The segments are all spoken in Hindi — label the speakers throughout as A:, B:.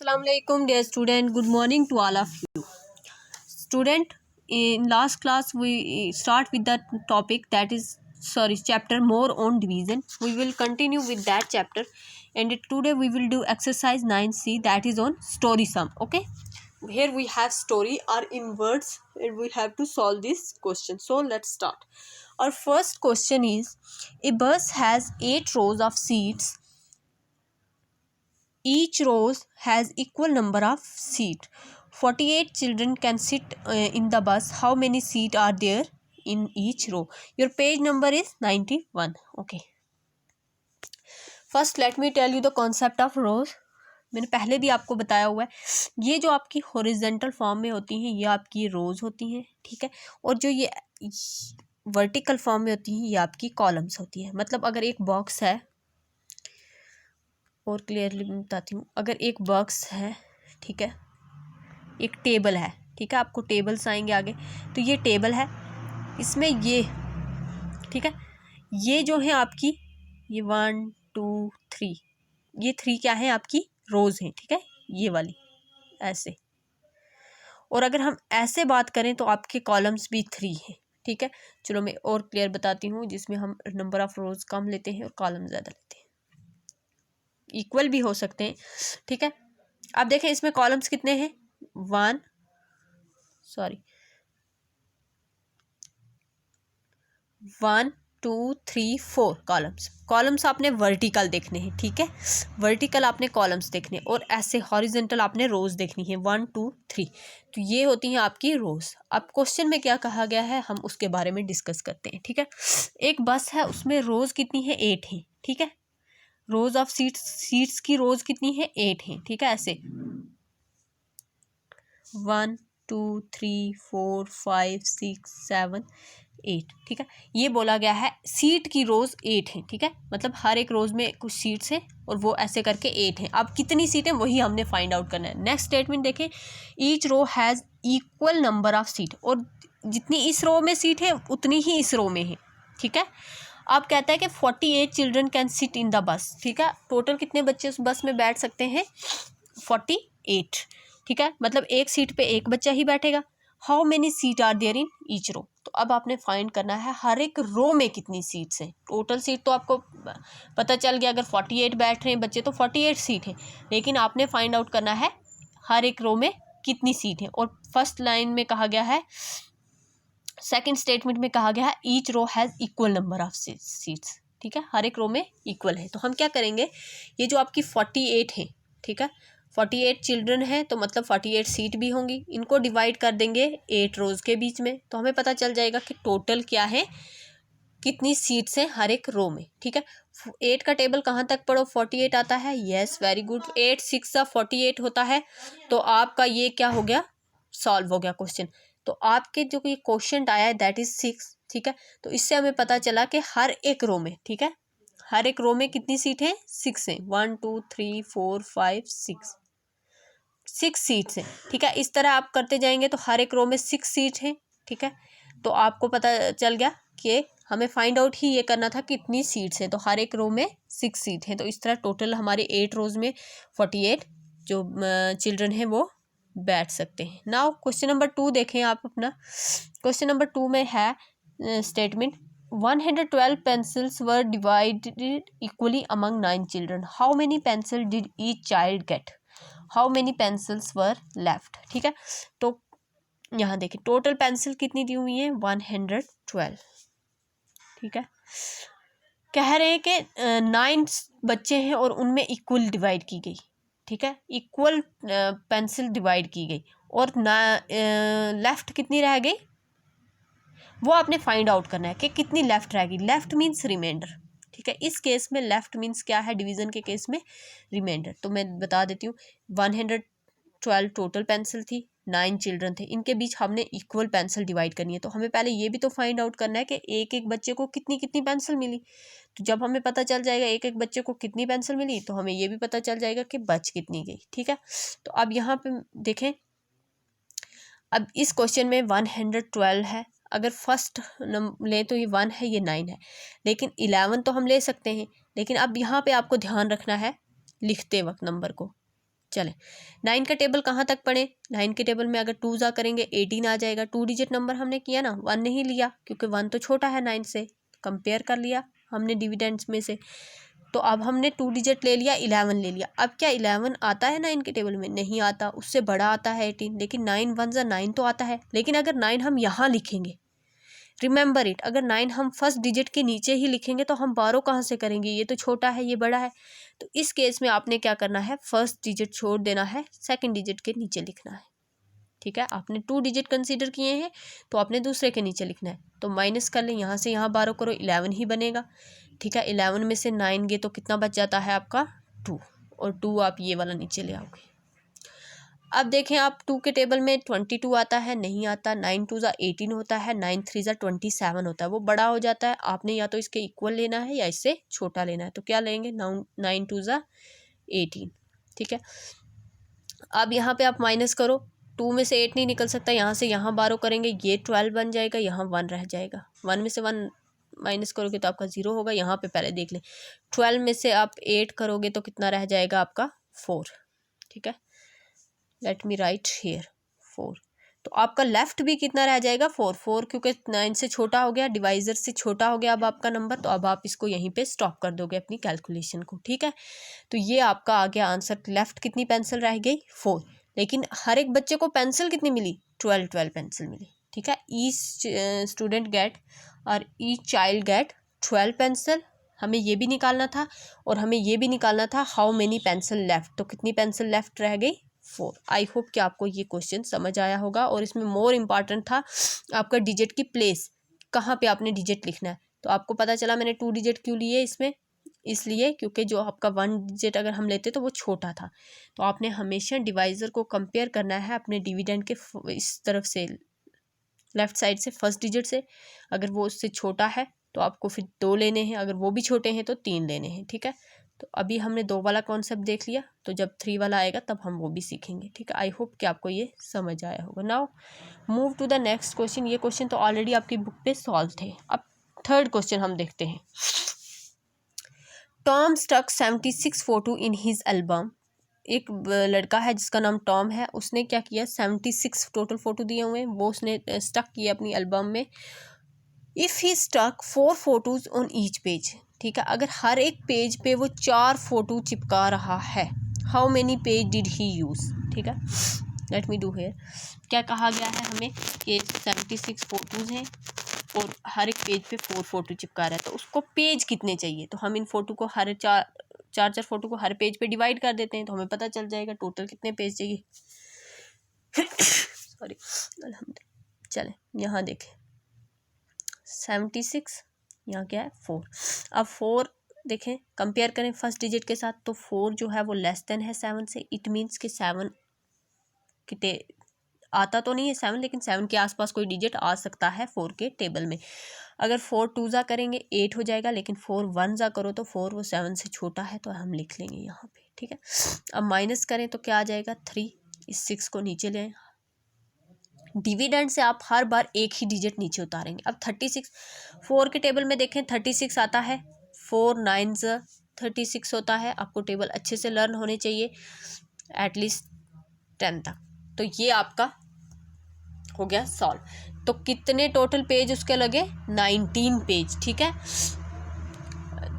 A: Assalamualaikum dear student, good morning to all of you. Student, in last class we start with the topic that is chapter more on division. We will continue with that chapter and today we will do exercise 9C that is on story sum. Okay, here we have story are in words and we have to solve this question. So let's start. Our first question is, a bus has 8 rows of seats. Each row has equal number of seats. 48 children can sit in the bus. How many seats are there in each row? Your page number is 91. Okay. First let me tell you the concept of rows. मैंने पहले भी आपको बताया हुआ है, ये जो आपकी हॉरिजॉन्टल फॉर्म में होती हैं ये आपकी रोज होती हैं, ठीक है। और जो ये वर्टिकल फॉर्म में होती हैं ये आपकी कॉलम्स होती हैं। मतलब अगर एक बॉक्स है, और क्लियरली बताती हूँ, अगर एक बॉक्स है, ठीक है, एक टेबल है, ठीक है, आपको टेबल्स आएंगे आगे, तो ये टेबल है, इसमें ये, ठीक है, ये जो है आपकी ये 1 2 3, ये 3 क्या है आपकी रोज हैं, ठीक है, ये वाली ऐसे। और अगर हम ऐसे बात करें तो आपके कॉलम्स भी 3 हैं, ठीक है। चलो मैं और क्लियर बताती हूँ, जिसमें हम नंबर ऑफ रोज कम लेते हैं और कॉलम ज़्यादा लेते हैं, इक्वल भी हो सकते हैं, ठीक है। अब देखें इसमें कॉलम्स कितने हैं, 1 2 3 4 कॉलम्स आपने वर्टिकल देखने हैं, ठीक है, वर्टिकल आपने कॉलम्स देखने, और ऐसे हॉरिजॉन्टल आपने रोज देखनी है 1 2 3। तो ये होती हैं आपकी रोज। अब क्वेश्चन में क्या कहा गया है हम उसके बारे में डिस्कस करते हैं, ठीक है। एक बस है, उसमें रोज कितनी है, 8 है, ठीक है। रोज ऑफ सीट्स की रोज कितनी है, 8 है, ठीक है। ऐसे 1 2 3 4 5 6 7 8, ठीक है। ये बोला गया है सीट की रोज 8 है, ठीक है, मतलब हर एक रोज में कुछ सीट्स हैं और वो ऐसे करके 8 हैं। अब कितनी सीटें वही हमने फाइंड आउट करना है। नेक्स्ट स्टेटमेंट देखें, each row has equal number of seat, और जितनी इस रो में सीट है उतनी ही इस रो में है, ठीक है। अब कहता है कि 48 children can sit in the bus, ठीक है। टोटल कितने बच्चे उस बस में बैठ सकते हैं, 48, ठीक है, मतलब एक सीट पे एक बच्चा ही बैठेगा। How many seat are there in each row, तो अब आपने फाइंड करना है हर एक रो में कितनी सीट्स हैं। टोटल सीट तो आपको पता चल गया, अगर 48 बैठ रहे हैं बच्चे तो 48 सीट है, लेकिन आपने फाइंड आउट करना है हर एक रो में कितनी सीट है। और फर्स्ट लाइन में कहा गया है, सेकेंड स्टेटमेंट में कहा गया है each row has equal number of seats, ठीक है, हर एक रो में इक्वल है। तो हम क्या करेंगे, ये जो आपकी 48 है, ठीक है, 48 चिल्ड्रन है तो मतलब 48 सीट भी होंगी, इनको डिवाइड कर देंगे 8 रोज के बीच में, तो हमें पता चल जाएगा कि टोटल क्या है, कितनी सीट्स हैं हर एक रो में, ठीक है। 8 का टेबल कहाँ तक पढ़ो, 48 आता है, यस वेरी गुड, 8 6 48 होता है, तो आपका ये क्या हो गया, सॉल्व हो गया क्वेश्चन। तो आपके जो ये क्वेश्चन आया है दैट इज 6, ठीक है। तो इससे हमें पता चला कि हर एक रो में, ठीक है, हर एक रो में कितनी सीट है, 6 है, 1 2 3 4 5 6 सीट्स हैं, ठीक है। इस तरह आप करते जाएंगे तो हर एक रो में 6 सीट हैं, ठीक है। तो आपको पता चल गया कि हमें फाइंड आउट ही ये करना था कितनी सीट्स हैं, तो हर एक रो में 6 सीट हैं। तो इस तरह टोटल हमारे 8 रोज में 48 जो चिल्ड्रन हैं वो बैठ सकते हैं। नाउ क्वेश्चन नंबर 2 देखें आप अपना। क्वेश्चन नंबर 2 में है statement, 112 pencils were divided equally among 9 children. How many pencils did each child get? How many pencils were left? ठीक है, तो यहाँ देखिए टोटल पेंसिल कितनी दी हुई है, 112, ठीक है। कह रहे हैं कि 9 बच्चे हैं और उनमें इक्वल डिवाइड की गई, ठीक है, इक्वल पेंसिल डिवाइड की गई, और लेफ्ट कितनी रह गई वो आपने फाइंड आउट करना है कि कितनी लेफ्ट रहेगी। लेफ्ट मीन्स रिमाइंडर, ठीक है, इस केस में लेफ्ट मीन्स क्या है, डिवीजन के केस में रिमाइंडर। तो मैं बता देती हूँ, 112 टोटल पेंसिल थी, 9 चिल्ड्रन थे, इनके बीच हमने इक्वल पेंसिल डिवाइड करनी है। तो हमें पहले ये भी तो फाइंड आउट करना है कि एक एक बच्चे को कितनी कितनी पेंसिल मिली। तो जब हमें पता चल जाएगा एक एक बच्चे को कितनी पेंसिल मिली, तो हमें ये भी पता चल जाएगा कि बच कितनी गई, ठीक है। तो अब यहाँ पे देखें, अब इस क्वेश्चन में 112 है, अगर फर्स्ट ले तो ये 1 है, ये 9 है, लेकिन 11 तो हम ले सकते हैं। लेकिन अब यहाँ पे आपको ध्यान रखना है लिखते वक्त नंबर को, चले 9 का टेबल कहाँ तक पढ़े। 9 के टेबल में अगर 2 जा करेंगे 18 आ जाएगा। 2 डिजिट नंबर हमने किया ना, 1 नहीं लिया क्योंकि 1 तो छोटा है 9 से, कंपेयर कर लिया हमने डिविडेंड्स में से। तो अब हमने 2 डिजिट ले लिया, 11 ले लिया। अब क्या 11 आता है 9 के टेबल में? नहीं आता, उससे बड़ा आता है 18। लेकिन 9 1 जा 9 तो आता है। लेकिन अगर 9 हम यहाँ लिखेंगे, रिमेंबर इट, अगर 9 हम फर्स्ट डिजिट के नीचे ही लिखेंगे तो हम बारो कहाँ से करेंगे? ये तो छोटा है, ये बड़ा है। तो इस केस में आपने क्या करना है, फर्स्ट डिजिट छोड़ देना है, सेकंड डिजिट के नीचे लिखना है। ठीक है, आपने 2 डिजिट कंसीडर किए हैं तो आपने दूसरे के नीचे लिखना है। तो माइनस कर लें, यहाँ से यहाँ बारो करो, 11 ही बनेगा। ठीक है, 11 में से 9 गए तो कितना बच जाता है आपका 2, और 2 आप ये वाला नीचे ले आओगे। अब देखें आप 2 के टेबल में 22 आता है, नहीं आता। 9 2 जा 18 होता है, 9 3 जा 27 होता है, वो बड़ा हो जाता है। आपने या तो इसके इक्वल लेना है या इससे छोटा लेना है। तो क्या लेंगे, 9 2 जा 18। ठीक है, अब यहाँ पे आप माइनस करो, 2 में से 8 नहीं निकल सकता, यहाँ से यहाँ बारो करेंगे, ये 12 बन जाएगा, यहाँ 1 रह जाएगा। 1 में से 1 माइनस करोगे तो आपका 0 होगा। यहाँ पे पहले देख लें, 12 में से आप 8 करोगे तो कितना रह जाएगा आपका 4। ठीक है, लेट मी राइट हेयर 4। तो आपका लेफ्ट भी कितना रह जाएगा 4 क्योंकि 9 से छोटा हो गया, डिवाइजर से छोटा हो गया अब आपका नंबर। तो अब आप इसको यहीं पे स्टॉप कर दोगे अपनी कैलकुलेशन को। ठीक है, तो ये आपका आ गया आंसर। लेफ्ट कितनी पेंसिल रह गई 4, लेकिन हर एक बच्चे को पेंसिल कितनी मिली 12 पेंसिल मिली। ठीक है, ईच स्टूडेंट गेट और ईच चाइल्ड गेट 12 पेंसिल। हमें ये भी निकालना था और हमें ये भी निकालना था हाउ मेनी पेंसिल लेफ्ट। तो कितनी पेंसिल लेफ्ट रह गई 4। आई होप कि आपको ये क्वेश्चन समझ आया होगा। और इसमें मोर इम्पॉर्टेंट था आपका डिजिट की प्लेस, कहाँ पे आपने डिजिट लिखना है। तो आपको पता चला मैंने 2 डिजिट क्यों लिए इसमें, इसलिए क्योंकि जो आपका 1 डिजिट अगर हम लेते तो वो छोटा था। तो आपने हमेशा डिवाइज़र को कंपेयर करना है अपने डिविडेंड के इस तरफ से, लेफ़्ट साइड से, फर्स्ट डिजिट से। अगर वो उससे छोटा है तो आपको फिर 2 लेने हैं, अगर वो भी छोटे हैं तो 3 लेने हैं। ठीक है, तो अभी हमने 2 वाला कॉन्सेप्ट देख लिया, तो जब 3 वाला आएगा तब हम वो भी सीखेंगे। ठीक है, आई होप कि आपको ये समझ आया होगा। Now move to the next question. ये क्वेश्चन तो ऑलरेडी आपकी बुक पे सॉल्व थे। अब थर्ड क्वेश्चन हम देखते हैं। Tom stuck 76 photo in his album. एक लड़का है जिसका नाम टॉम है, उसने क्या किया 76 टोटल फ़ोटो दिए हुए हैं, वो उसने स्टक किया अपनी एल्बम में। If he stuck 4 photos on each page. ठीक है, अगर हर एक पेज पे वो 4 फोटो चिपका रहा है, how many page did he use. ठीक है, लेट मी डू हेयर। क्या कहा गया है हमें कि 76 फोटोज़ हैं और हर एक पेज पे 4 फोटो चिपका रहा है, तो उसको पेज कितने चाहिए। तो हम इन फोटो को हर चार फोटो को हर पेज पे डिवाइड कर देते हैं, तो हमें पता चल जाएगा टोटल कितने पेज चाहिए। सॉरी, अल्हम्दुलिल्लाह। चलें यहाँ देखें 76, यहाँ क्या है 4। अब 4 देखें, कंपेयर करें फर्स्ट डिजिट के साथ, तो 4 जो है वो लेस देन है 7 से। इट मीन्स कि 7 कितने आता तो नहीं है 7, लेकिन 7 के आसपास कोई डिजिट आ सकता है 4 के टेबल में। अगर 4 2 जा करेंगे 8 हो जाएगा, लेकिन 4 1 जा करो तो 4 वो 7 से छोटा है, तो हम लिख लेंगे यहाँ पे। ठीक है, अब माइनस करें तो क्या आ जाएगा 3। इस 6 को नीचे लें, डिविडेंड से आप हर बार एक ही डिजिट नीचे उतारेंगे। अब 36 4 के टेबल में देखें 36 आता है, 4 9 36 होता है। आपको टेबल अच्छे से लर्न होने चाहिए एटलीस्ट 10 तक। तो ये आपका हो गया सॉल्व। तो कितने टोटल पेज उसके लगे 19 पेज। ठीक है,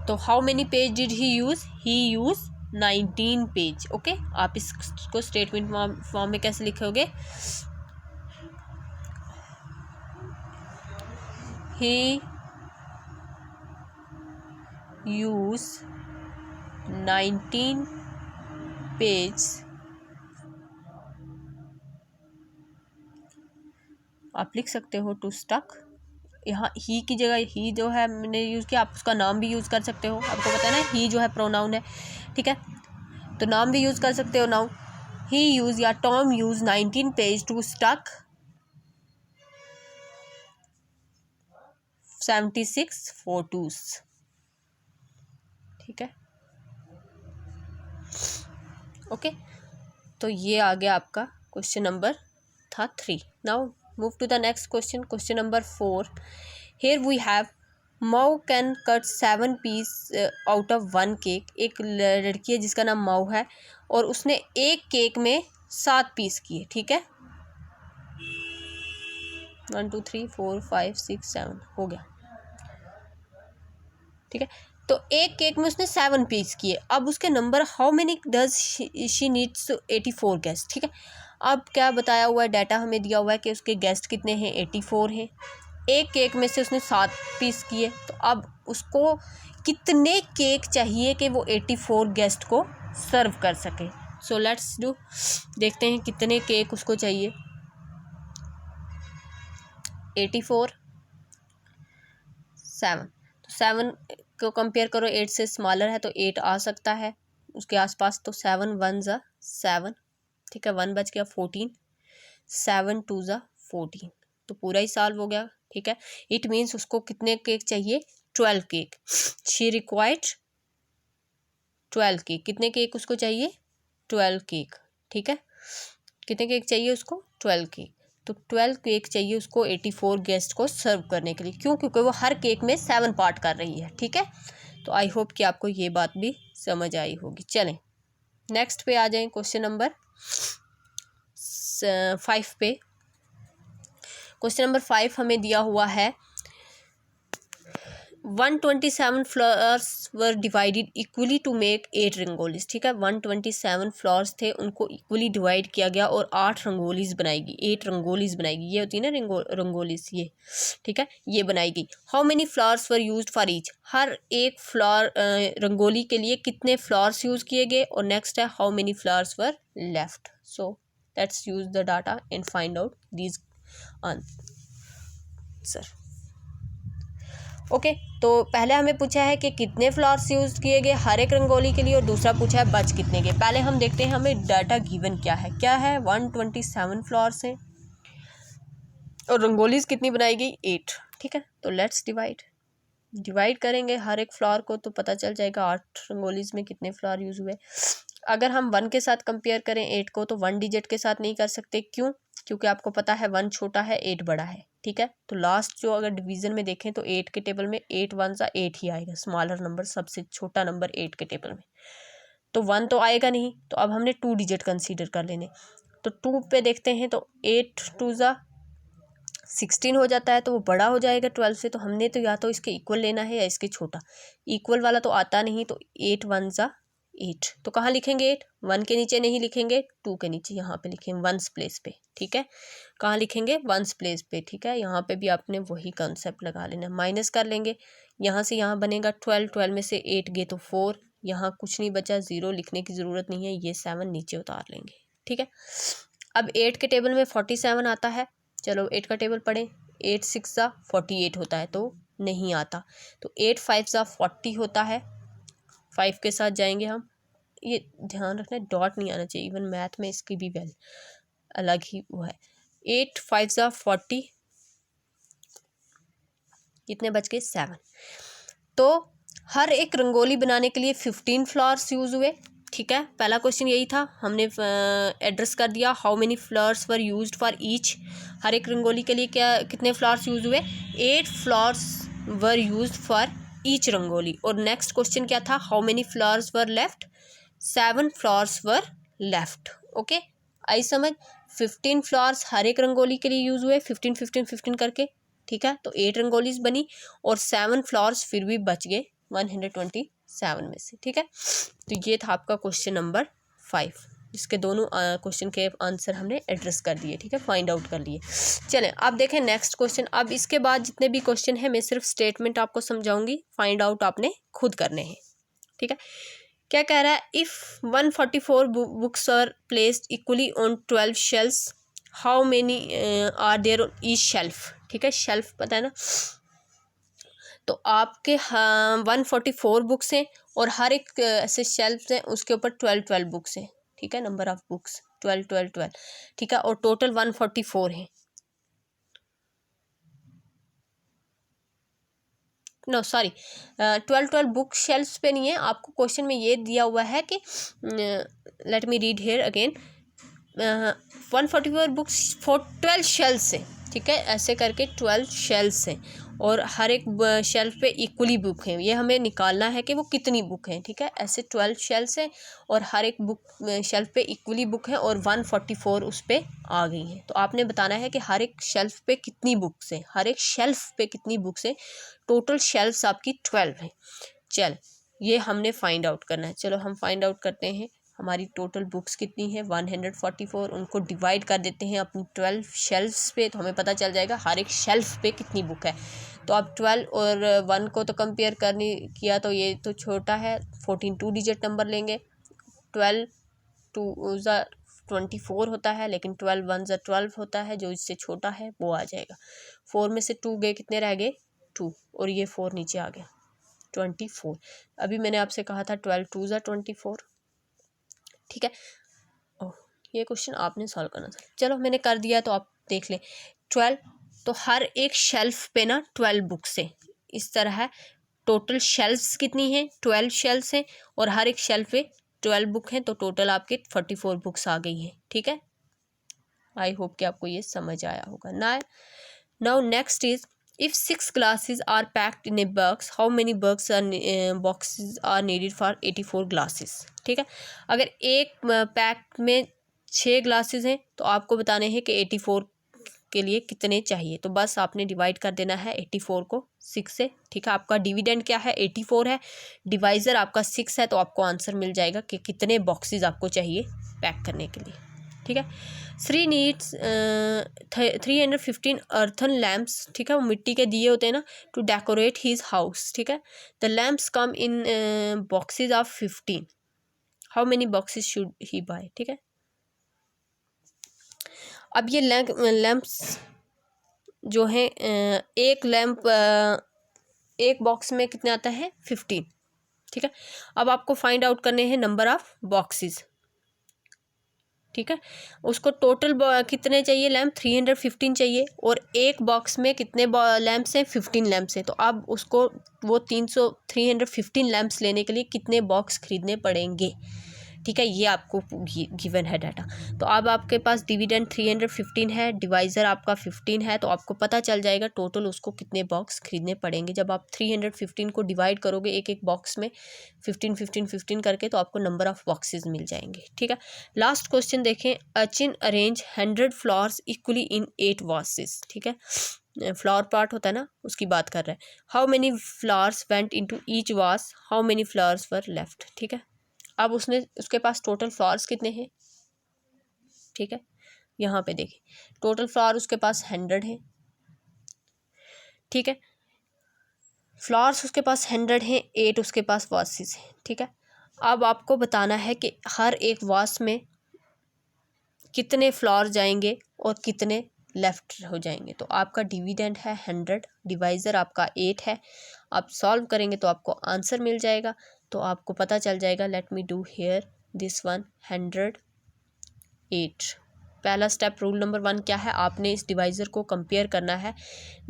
A: तो how many page did he use 19 page. Okay, आप इसको स्टेटमेंट फॉर्म में कैसे लिखोगे, ही यूज 19 पेज। आप लिख सकते हो टू स्टक। यहाँ ही की जगह ही जो है मैंने यूज़ किया, आप उसका नाम भी यूज़ कर सकते हो। आपको पता है ना ही जो है प्रोनाउन है। ठीक है, तो नाम भी यूज़ कर सकते हो। नाउ ही यूज़ या Tom use 19 page to stuck 76 photos. ठीक है, ओके, तो ये आ गया आपका क्वेश्चन नंबर था 3। Now move to the next question, question number 4। Here we have Mau can cut 7 piece out of 1 cake. एक लड़की है जिसका नाम माऊ है और उसने एक केक में 7 पीस किए, ठीक है। 1 2 3 4 5 6 7 हो गया, ठीक है। तो एक केक में उसने 7 पीस किए। अब उसके number how many does she needs 84 guest, ठीक है। अब क्या बताया हुआ है, डाटा हमें दिया हुआ है कि उसके गेस्ट कितने हैं, 84 हैं। एक केक में से उसने 7 पीस किए, तो अब उसको कितने केक चाहिए कि वो 84 गेस्ट को सर्व कर सके। सो लेट्स डू, देखते हैं कितने केक उसको चाहिए। 84 7, तो 7 को कंपेयर करो 8 से, स्मॉलर है तो 8 आ सकता है उसके आसपास। तो 7 1 ज़ा 7, ठीक है, 1 बच गया 14, 7 2 ज़ा 14, तो पूरा ही सॉल्व हो गया, ठीक है। इट मीन्स उसको कितने केक चाहिए, 12 केक। She required 12 cake. कितने केक उसको चाहिए, 12 केक, ठीक है। कितने केक चाहिए उसको, 12 केक। तो 12 केक चाहिए उसको 84 गेस्ट को सर्व करने के लिए। क्यों, क्योंकि वो हर केक में 7 पार्ट कर रही है, ठीक है। तो आई होप कि आपको ये बात भी समझ आई होगी। चलें नेक्स्ट पे आ जाएं, क्वेश्चन नंबर 5 पे। क्वेश्चन नंबर 5 हमें दिया हुआ है 127 flowers were divided equally to make 8 rangolis, ठीक है। 127 फ्लावर्स थे, उनको इक्वली डिवाइड किया गया और 8 रंगोलीज बनाएगी, 8 रंगोलीज बनाएगी। ये होती है ना रंगोलीज, ये, ठीक है, ये बनाएगी। How many flowers were used for each. हर एक फ्लावर रंगोली के लिए कितने फ्लावर्स यूज़ किए गए। और नेक्स्ट है how many flowers were left. So let's use the data and find out these answer. Okay, तो पहले हमें पूछा है कि कितने फ्लावर्स यूज़ किए गए हर एक रंगोली के लिए, और दूसरा पूछा है बच कितने के। पहले हम देखते हैं हमें डाटा गिवन क्या है 127 फ्लावर्स हैं और रंगोलीज कितनी बनाई गई, 8, ठीक है। तो लेट्स डिवाइड करेंगे हर एक फ्लावर को, तो पता चल जाएगा 8 रंगोलीज में कितने फ्लावर यूज़ हुए। अगर हम 1 के साथ कंपेयर करें 8 को, तो 1 डिजिट के साथ नहीं कर सकते। क्यों, क्योंकि आपको पता है 1 छोटा है 8 बड़ा है, ठीक है। तो लास्ट जो अगर डिवीजन में देखें तो 8 के टेबल में 8 1 सा 8 ही आएगा, स्मॉलर नंबर, सबसे छोटा नंबर 8 के टेबल में। तो 1 तो आएगा नहीं, तो अब हमने 2 डिजिट कंसीडर कर लेने। तो 2 पे देखते हैं तो 8 2 ज़ा 16 हो जाता है, तो वो बड़ा हो जाएगा 12 से। तो हमने तो या तो इसके इक्वल लेना है या इसके छोटा। इक्वल वाला तो आता नहीं, तो 8 1 ज़ा 8, तो कहाँ लिखेंगे 8, 1 के नीचे नहीं लिखेंगे, 2 के नीचे, यहाँ पे लिखेंगे 1s प्लेस पे, ठीक है। कहाँ लिखेंगे, 1s प्लेस पे, ठीक है। यहाँ पे भी आपने वही कंसेप्ट लगा लेना। माइनस कर लेंगे, यहाँ से यहाँ बनेगा 12, 12 में से 8 गए तो 4, यहाँ कुछ नहीं बचा, 0 लिखने की ज़रूरत नहीं है, ये 7 नीचे उतार लेंगे, ठीक है। अब 8 के टेबल में 47 आता है, चलो 8 का टेबल पढ़ें। 8 6 ज़ा 48 होता है, तो नहीं आता। तो 8 5 ज़ा 40 होता है, 5 के साथ जाएंगे हम। ये ध्यान रखना, डॉट नहीं आना चाहिए, इवन मैथ में इसकी भी वैल्यू अलग ही वो है। 8 5 ज़ा 40, कितने बच गए, 7। तो हर एक रंगोली बनाने के लिए 15 फ्लावर्स यूज़ हुए, ठीक है। पहला क्वेश्चन यही था, हमने एड्रेस कर दिया how many flowers were used for each. हर एक रंगोली के लिए क्या कितने फ्लावर्स यूज़ हुए, 8 flowers were used for each rangoli. और नेक्स्ट क्वेश्चन क्या था, how many flowers were left, 7 flowers were left. Okay, I समझ। 15 फ्लावर्स हर एक रंगोली के लिए यूज़ हुए, 15 15 15 करके, ठीक है। तो 8 रंगोलीज बनी और 7 फ्लावर्स फिर भी बच गए 127 में से, ठीक है। तो ये था आपका क्वेश्चन नंबर 5, जिसके दोनों क्वेश्चन के आंसर हमने एड्रेस कर दिए, ठीक है, फाइंड आउट कर लिए। चलें अब देखें नेक्स्ट क्वेश्चन। अब इसके बाद जितने भी क्वेश्चन हैं मैं सिर्फ स्टेटमेंट आपको समझाऊंगी, फाइंड आउट आपने खुद करने हैं, ठीक है। क्या कह रहा है, if 144 books are placed equally on 12 shelves, how many are there on each shelf, ठीक है। शेल्फ पता है ना, तो आपके 144 बुक्स हैं और हर एक ऐसे शेल्फ हैं, उसके ऊपर 12 बुक्स हैं, ठीक है। नंबर ऑफ बुक्स 12, ठीक है। और टोटल 144 हैं। नो सॉरी, 12 बुक शेल्फ्स पे नहीं है, आपको क्वेश्चन में ये दिया हुआ है कि let me read here again, 144 books for 12 shelves हैं, ठीक है, ऐसे करके 12 शेल्फ्स हैं। और हर एक शेल्फ पे इक्वली बुक है, ये हमें निकालना है कि वो कितनी बुक हैं, ठीक है। ऐसे 12 शेल्फ्स हैं और हर एक बुक शेल्फ पे इक्वली बुक है और 144 उस पर आ गई हैं। तो आपने बताना है कि हर एक शेल्फ पे कितनी बुक्स हैं, हर एक शेल्फ पे कितनी बुक्स हैं। टोटल शेल्फ्स आपकी 12 हैं। चल ये हमने फाइंड आउट करना है। चलो हम फाइंड आउट करते हैं हमारी टोटल बुक्स कितनी है 144। उनको डिवाइड कर देते हैं अपनी 12 शेल्फ्स पे, तो हमें पता चल जाएगा हर एक शेल्फ पे कितनी बुक है। तो अब 12 और 1 को तो कंपेयर करनी किया तो ये तो छोटा है, 14 2 डिजिट नंबर लेंगे। 12 2 ज़ा 24 होता है, लेकिन 12 1 ज़ा 12 होता है, जो इससे छोटा है वो आ जाएगा। 4 में से 2 गए, कितने रह गए 2, और ये 4 नीचे आ गया 24। अभी मैंने आपसे कहा था 12 2 ज़ा 24, ठीक है। ओह ये क्वेश्चन आपने सॉल्व करना था, चलो मैंने कर दिया तो आप देख लें। 12, तो हर एक शेल्फ पे ना 12 बुक्स है, इस तरह है। टोटल शेल्फ्स कितनी हैं 12 शेल्फ्स हैं और हर एक शेल्फ पे 12 बुक हैं, तो टोटल आपके 44 बुक्स आ गई हैं, ठीक है। आई होप कि आपको ये समझ आया होगा ना। Now next is if 6 glasses are packed in a box, how many boxes are needed for 84 glasses, ठीक है। अगर एक पैक में 6 ग्लासेस हैं तो आपको बताने हैं कि 84 के लिए कितने चाहिए। तो बस आपने डिवाइड कर देना है 84 को 6 से, ठीक है। आपका डिविडेंड क्या है 84 है, डिवाइज़र आपका 6 है, तो आपको आंसर मिल जाएगा कि कितने बॉक्सेस आपको चाहिए पैक करने के लिए, ठीक है। 3 नीड्स 315 अर्थन लैम्प्स, ठीक है। वो मिट्टी के दिए होते हैं ना, टू डेकोरेट हिज हाउस, ठीक है। The lamps come in boxes of 15, how many boxes should he buy, ठीक है। अब ये लैम्प्स जो है एक लैम्प एक बॉक्स में कितने आता है 15, ठीक है। अब आपको फाइंड आउट करने हैं नंबर ऑफ बॉक्सेस, ठीक है। उसको टोटल कितने चाहिए लैम्प 315 चाहिए, और एक बॉक्स में कितने लैम्प्स हैं 15 लैम्प्स हैं। तो अब उसको वो 315 लैम्प्स लेने के लिए कितने बॉक्स खरीदने पड़ेंगे, ठीक है। ये आपको गिवन है डाटा। तो अब आपके पास डिविडेंड 315 है, डिवाइज़र आपका 15 है, तो आपको पता चल जाएगा टोटल उसको कितने बॉक्स खरीदने पड़ेंगे। जब आप 315 को डिवाइड करोगे एक एक बॉक्स में 15 15 15 करके, तो आपको नंबर ऑफ़ बॉक्सेस मिल जाएंगे, ठीक है। लास्ट क्वेश्चन देखें, Achin arrange 100 flowers equally in 8 vases, ठीक है। फ्लावर पार्ट होता है ना, उसकी बात कर रहा है। How many flowers went into each vase, how many flowers were left, ठीक है। अब उसके पास टोटल फ्लावर्स कितने हैं, ठीक है। यहाँ पे देखिए टोटल फ्लावर उसके पास 100 है, ठीक है। फ्लावर्स उसके पास 100 हैं, 8 उसके पास वासेस हैं, ठीक है। अब आपको बताना है कि हर एक वास में कितने फ्लावर जाएंगे और कितने लेफ्ट हो जाएंगे। तो आपका डिविडेंड है 100, डिवाइज़र आपका 8 है। आप सॉल्व करेंगे तो आपको आंसर मिल जाएगा। तो आपको पता चल जाएगा, let me do here this one 108। पहला स्टेप रूल नंबर 1 क्या है, आपने इस डिवाइज़र को कंपेयर करना है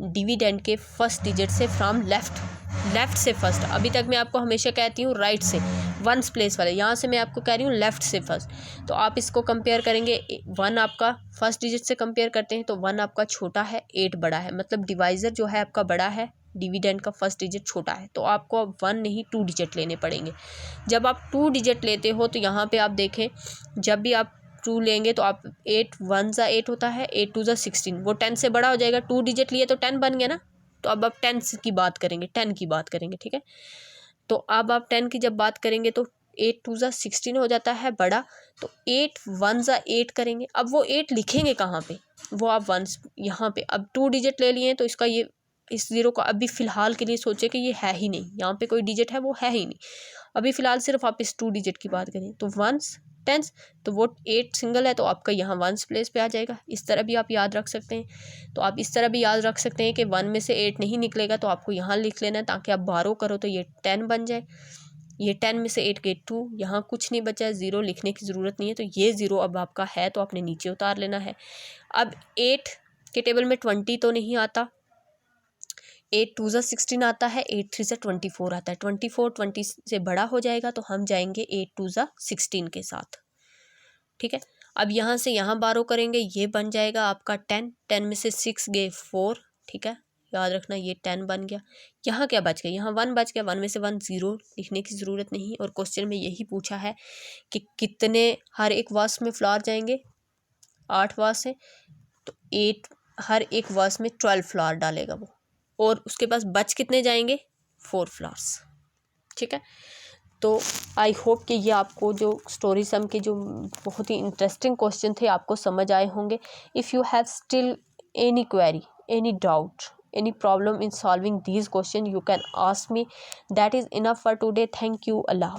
A: डिविडेंड के फर्स्ट डिजिट से फ्रॉम लेफ़्ट से फर्स्ट। अभी तक मैं आपको हमेशा कहती हूँ राइट से, वंस प्लेस वाले, यहाँ से मैं आपको कह रही हूँ लेफ़्ट से फर्स्ट। तो आप इसको कंपेयर करेंगे, 1 आपका फर्स्ट डिजिट से कंपेयर करते हैं तो 1 आपका छोटा है, 8 बड़ा है, मतलब डिवाइज़र जो है आपका बड़ा है, डिविडेंड का फर्स्ट डिजिट छोटा है। तो आपको अब 1 नहीं 2 डिजिट लेने पड़ेंगे। जब आप 2 डिजिट लेते हो तो यहाँ पे आप देखें, जब भी आप 2 लेंगे तो आप 8 1 ज़ा 8 होता है, 8 2 ज़ा 16, वो 10 से बड़ा हो जाएगा। 2 डिजिट लिए तो 10 बन गया ना। तो अब आप 10 की बात करेंगे, 10 की बात करेंगे, ठीक है। तो अब आप 10 की जब बात करेंगे तो 8 2 ज़ा 16 हो जाता है बड़ा। तो 8 1 ज़ा 8 करेंगे। अब वो 8 लिखेंगे कहाँ पे, वो आप वंस यहाँ पे, अब 2 डिजिट ले लिए तो इसका ये इस ज़ीरो को अभी फ़िलहाल के लिए सोचे कि ये है ही नहीं, यहाँ पे कोई डिजिट है वो है ही नहीं। अभी फ़िलहाल सिर्फ आप इस 2 डिजिट की बात करें तो वंस टेंस, तो वो 8 सिंगल है तो आपका यहाँ वंस प्लेस पे आ जाएगा। इस तरह भी आप याद रख सकते हैं। तो आप इस तरह भी याद रख सकते हैं कि 1 में से 8 नहीं निकलेगा तो आपको यहाँ लिख लेना है, ताकि आप बारो करो तो ये 10 बन जाए। ये 10 में से 8 गए 2, यहाँ कुछ नहीं बचा है, ज़ीरो लिखने की ज़रूरत नहीं है। तो ये ज़ीरो अब आपका है तो आपने नीचे उतार लेना है। अब 8 के टेबल में 20 तो नहीं आता, 8 2 ज़ा 16 आता है, 8 3 ज़ा 24 आता है। 24 20 से बड़ा हो जाएगा तो हम जाएंगे 8 2 ज़ा 16 के साथ, ठीक है। अब यहाँ से यहाँ बारो करेंगे, ये बन जाएगा आपका 10, 10 में से 6 गए 4, ठीक है। याद रखना ये 10 बन गया। यहाँ क्या बच गया, यहाँ 1 बच गया, 1 में से 1 0 लिखने की ज़रूरत नहीं। और क्वेश्चन में यही पूछा है कि कितने हर एक वर्स में फ्लावर जाएंगे, 8 वर्स है तो 8 हर एक वर्स में 12 फ्लावर डालेगा वो, और उसके पास बच कितने जाएंगे, 4 फ्लावर्स। ठीक है, तो आई होप कि ये आपको जो स्टोरी सम के जो बहुत ही इंटरेस्टिंग क्वेश्चन थे आपको समझ आए होंगे। If you have still any query, any doubt, any problem in solving these questions, you can ask me. That is enough for today. Thank you. Allah.